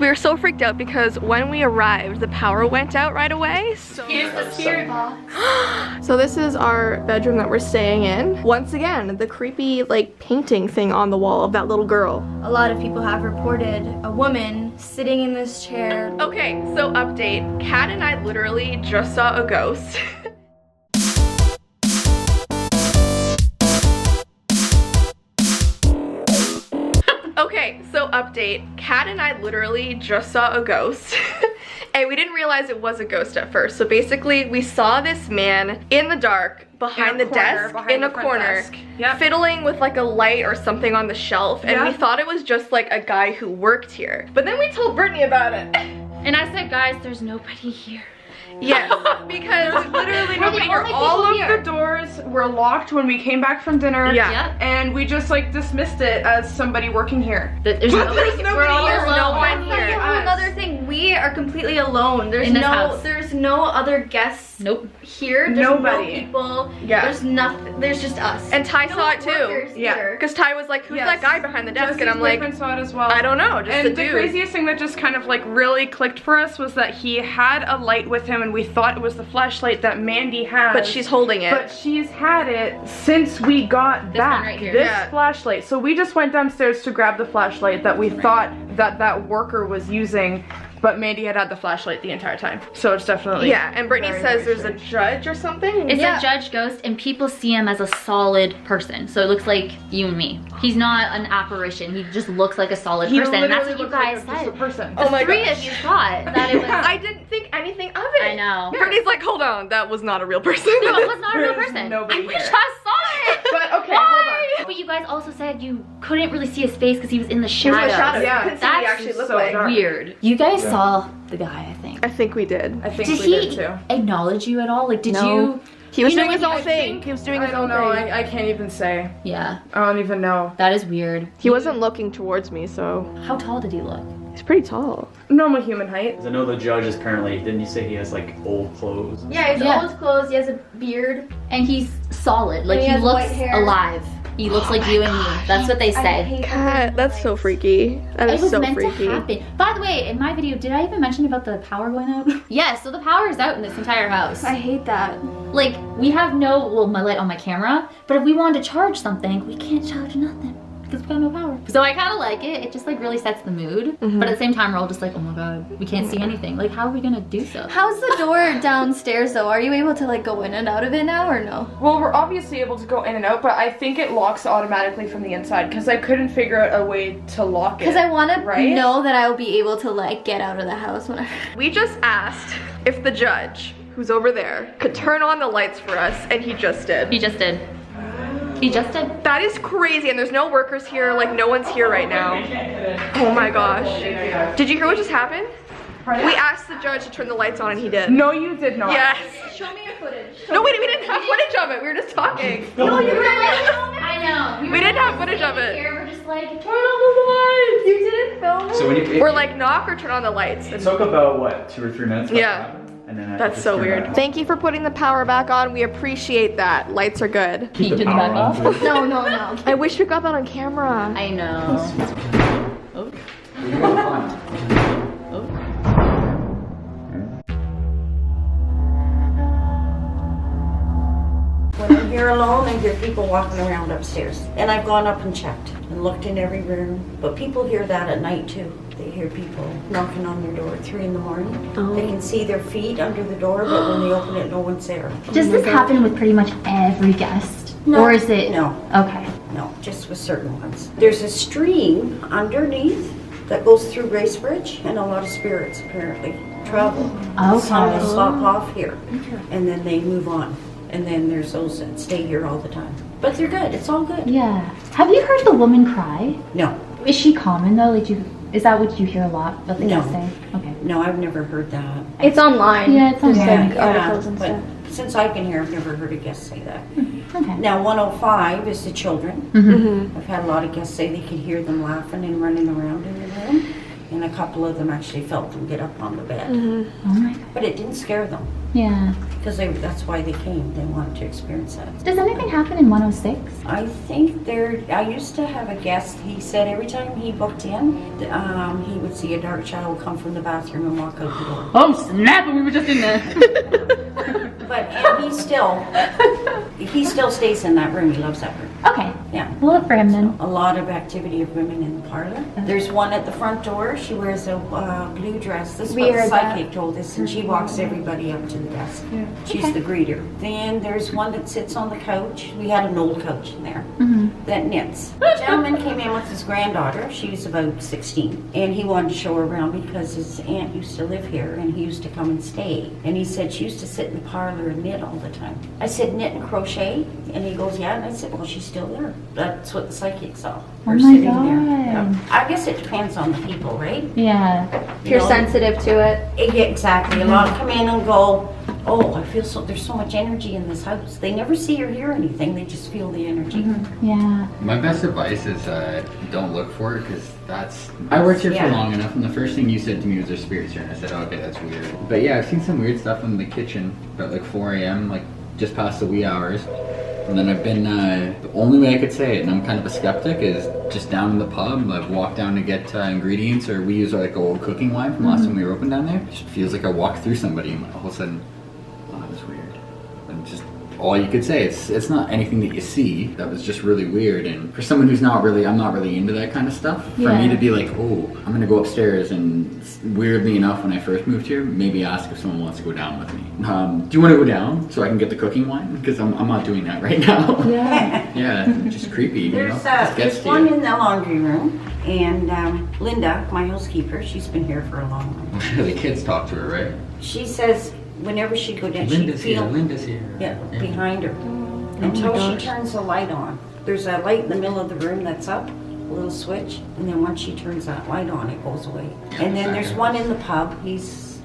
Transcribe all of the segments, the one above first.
we were so freaked out because when we arrived, the power went out right away. So here's the spirit box. So this is our bedroom that we're staying in. Once again, the creepy like painting thing on the wall of that little girl. A lot of people have reported a woman sitting in this chair. Okay, so update. Kat and I literally just saw a ghost. Okay, so update. Kat and I literally just saw a ghost. And we didn't realize it was a ghost at first. So basically, we saw this man in the dark behind the desk, in a corner, fiddling with like a light or something on the shelf. And we thought it was just like a guy who worked here. But then we told Brittany about it. And I said, guys, there's nobody here. Yes, because literally nobody here. All of the doors were locked when we came back from dinner. Yeah. And we just like dismissed it as somebody working here. There's nobody here. We're all We're alone. no one That's here. another thing. We are completely alone. There's In this house. there's no other guests here. There's Nobody. no people. Yeah. There's nothing. There's just us. And Ty no saw it too. workers either. Because Ty was like, who's that guy behind the desk? Jesse's And I'm like, boyfriend saw it as well. I don't know, just and the dude. The craziest thing that just kind of like really clicked for us was that he had a light with him and we thought it was the flashlight that Mandy has. But she's holding it. But she's had it since we got back. right here. This flashlight. So we just went downstairs to grab the flashlight that we thought that worker was using. But Mandy had the flashlight the entire time. So it's definitely... Yeah, and Brittany says there's a judge or something? It's a judge ghost, and people see him as a solid person. So it looks like you and me. He's not an apparition. He just looks like a solid person. And that's what you guys just a said. person. The three of you thought that it was... I didn't think anything of it. I know. Brittany's like, hold on, that was not a real person. No, it was not a real There's person. nobody I wish here. I saw it. But okay, Why? hold on. But you guys also said you couldn't really see his face because he was in the He was in shadows. the shadows. Yeah. You couldn't see what he That's actually looked so like. dark. Weird. You guys saw the guy, I think. I think we did. I think Did we he did too. acknowledge you at all? Like, did No. you? He was You know doing his what own I thing. He was doing I his own don't know. thing. I can't even say. Yeah, I don't even know. that is weird. He wasn't looking towards me, so How tall did he look? he's pretty tall. Normal human height. 'Cause I know the judge is apparently, didn't you say he has like old clothes? Yeah, he's Yeah. old clothes. He has a beard. And he's solid. Like And he he has looks white hair. alive. He looks like you and me. That's what they I say. hate God, that's so freaky. That It is was so meant freaky. to happen. By the way, in my video, did I even mention about the power going out? Yes, so the power is out in this entire house. I hate that. Like, we have my light on my camera, but if we wanted to charge something, we can't charge nothing because we got no power. So I kind of like it. It just like really sets the mood. But at the same time, we're all just like, oh my god, we can't see anything. Like, how are we gonna do so? How's the door downstairs though? Are you able to like go in and out of it now or no? Well, we're obviously able to go in and out, but I think it locks automatically from the inside because I couldn't figure out a way to lock it. Because I want to right? know that I will be able to like get out of the house whenever. We just asked if the judge, who's over there, could turn on the lights for us, and he just did. He just did. He just did. That is crazy, and there's no workers here, like no one's here right now. Oh my gosh. Did you hear what just happened? We asked the judge to turn the lights on and he did. No, you did not. Yes. Show me your footage. No, wait, we didn't have footage of it. We were just talking. No, you were like, I know. We didn't have footage of it. Here, we're just like, turn on the lights. You didn't film it? So when you We're like, knock or turn on the lights. it took about what, 2 or 3 minutes? for that to Yeah. happen? And then I That's just so turned weird. back on. Thank you for putting the power back on. We appreciate that. Lights are good. Keep Turn the the power back on, off. please. No, no, no. I wish we got that on camera. I know. You were fine. When I'm here alone, I hear people walking around upstairs. And I've gone up and checked and looked in every room. But people hear that at night too. They hear people knocking on their door at 3 in the morning. They can see their feet under the door, but when they open it, no one's there. Does this happen with pretty much every guest? No. Or is it? No. Okay. No, just with certain ones. There's a stream underneath that goes through Bracebridge, and a lot of spirits apparently travel. Some will stop off here, and then they move on. And then there's those that stay here all the time. But they're good. It's all good. Yeah. Have you heard the woman cry? No. Is she common though? Like, is that what you hear a lot that the No. guests say? Okay. No, I've never heard that. It's online. Yeah, it's on There's, like, Yeah, articles and but stuff. since I've been here, I've never heard a guest say that. Okay. Now, 105 is the children. Mm-hmm. I've had a lot of guests say they could hear them laughing and running around in the room. And a couple of them actually felt them get up on the bed. Oh my god. But it didn't scare them. Yeah. because that's why they came. They wanted to experience that. Does anything happen in 106? I think I used to have a guest, he said every time he booked in, he would see a dark shadow come from the bathroom and walk out the door. Oh snap! We were just in there. But and he still stays in that room. He loves that room. Okay. Yeah. We'll look for him then. A lot of activity of women in the parlor. There's one at the front door. She wears a blue dress. This is what the psychic told us, and she walks everybody up to the desk. Yeah. She's the greeter. Then there's one that sits on the couch. We had an old couch in there that knits. The gentleman came in with his granddaughter. She was about 16, and he wanted to show her around because his aunt used to live here, and he used to come and stay. And he said she used to sit in the parlor and knit all the time. I said, knit and crochet? And he goes, yeah. And I said, well, she's still there. That's what the psychic saw. Her sitting there. Yeah. I guess it depends on the people, right? Yeah. If you're sensitive to it. Yeah, exactly. A lot come in and go, oh, I feel there's so much energy in this house. They never see or hear anything. They just feel the energy. Yeah. My best advice is don't look for it, because I worked here for long enough, and the first thing you said to me was there's spirits here, and I said, oh, okay, that's weird. But yeah, I've seen some weird stuff in the kitchen about like 4 a.m., like just past the wee hours. And then I've been, the only way I could say it, and I'm kind of a skeptic, is just down in the pub. I've walked down to get ingredients, or we use like old cooking wine from last time we were open down there. It just feels like I walked through somebody, and all of a sudden, oh, that was weird. And just all you could say. It's not anything that you see. That was just really weird. And for someone who's I'm not really into that kind of stuff. For me to be like, oh, I'm gonna go upstairs, and weirdly enough, when I first moved here, maybe ask if someone wants to go down with me. Do you want to go down so I can get the cooking wine? Because I'm not doing that right now. Yeah. Yeah, just creepy. There's one in the laundry room, and Linda, my housekeeper, she's been here for a long time. The kids talk to her, right? She says whenever she go down, Linda's she'd feel Linda's here. Yeah, behind her until she turns the light on. There's a light in the middle of the room that's up, a little switch, and then once she turns that light on, it goes away. And then there's one in the pub. He's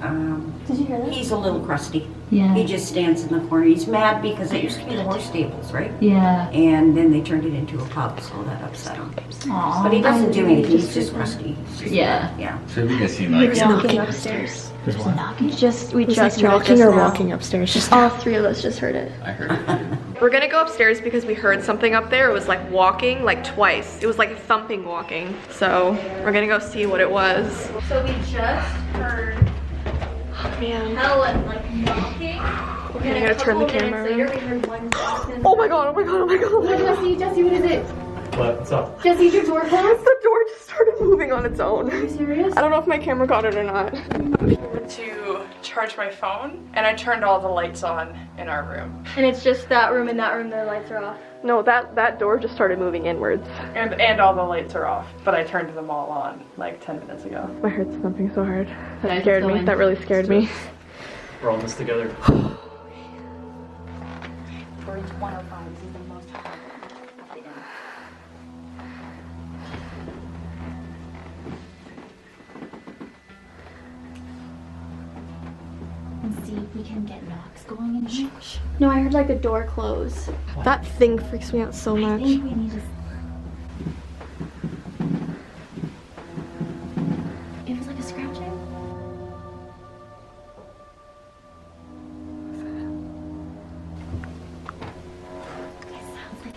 Did you hear that? he's a little crusty. Yeah. He just stands in the corner. He's mad because it used to be the horse stables, right? Yeah. And then they turned it into a pub, so that upset him. Aww. But he doesn't do anything. He's just crusty. Yeah. Yeah. So have you guys seen like Knocking upstairs. There's one? We just heard it Knocking just or now. walking upstairs? Just All three of us just heard it. I heard it too. We're gonna go upstairs because we heard something up there. It was like walking, like twice. It was like thumping walking. So we're gonna go see what it was. So we just heard Oh man. Helen like knocking. Okay, I gotta turn the camera Later, around. we heard one person. Oh my god, oh my god, oh my god. Oh my god. Jesse, what is it? What's up? Jesse, is your door closed? The door just started moving on its own. Are you serious? I don't know if my camera got it or not. To charge my phone, and I turned all the lights on in our room. And it's just that room and that room, their lights are off. No, that door just started moving inwards. And all the lights are off, but I turned them all on like 10 minutes ago. My heart's thumping so hard. That Okay, scared let's go me. in. That really scared me. We're all in this together. For each 105, this is the most hard. And see if we can get knocks going in here. No, I heard like a door close. That thing freaks me out so I much. think we need to. It was like a scratching.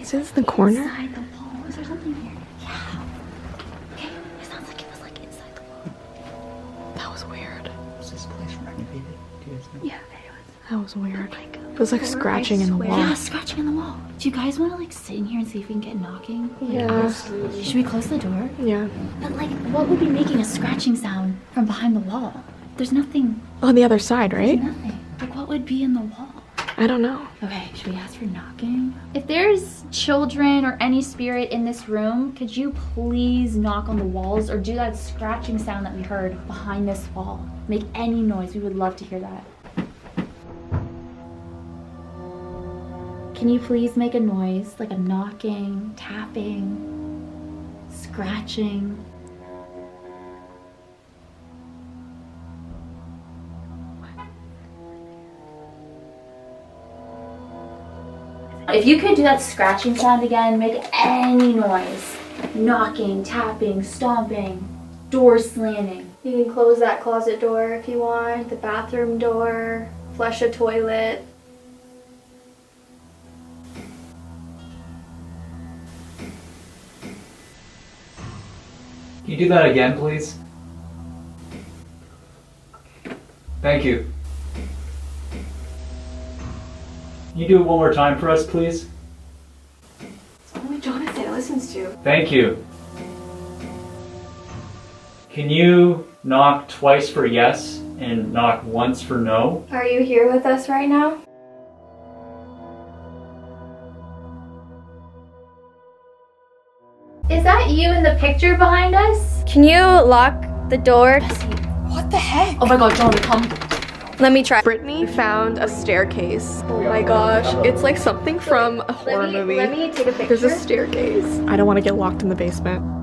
Is this the corner? Inside the wall. Is there something here? Yeah. Okay. It sounds like it was like inside the wall. That was weird. Is this place renovated? Do you guys know? Yeah, it was. That was weird. It was like scratching in the Yeah, wall. scratching in the wall. Do you guys want to like sit in here and see if we can get knocking? Yeah. Should we close the door? Yeah. But like, what would be making a scratching sound from behind the wall? There's nothing. On the other side, There's right? nothing. Like, what would be in the wall? I don't know. Okay, should we ask for knocking? If there's children or any spirit in this room, could you please knock on the walls or do that scratching sound that we heard behind this wall? Make any noise. We would love to hear that. Can you please make a noise, like a knocking, tapping, scratching? If you could do that scratching sound again, make any noise. Knocking, tapping, stomping, door slamming. You can close that closet door if you want, the bathroom door, flush a toilet, Can you do that again, please? Thank you. Can you do it one more time for us, please? It's only Jonathan listens to. Thank you. Can you knock twice for yes and knock once for no? Are you here with us right now? Is that you in the picture behind us? Can you lock the door? What the heck? Oh my god, John, come. Let me try. Brittany found a staircase. Oh my gosh, it's like something from a horror movie. Let me take a picture. There's a staircase. I don't want to get locked in the basement.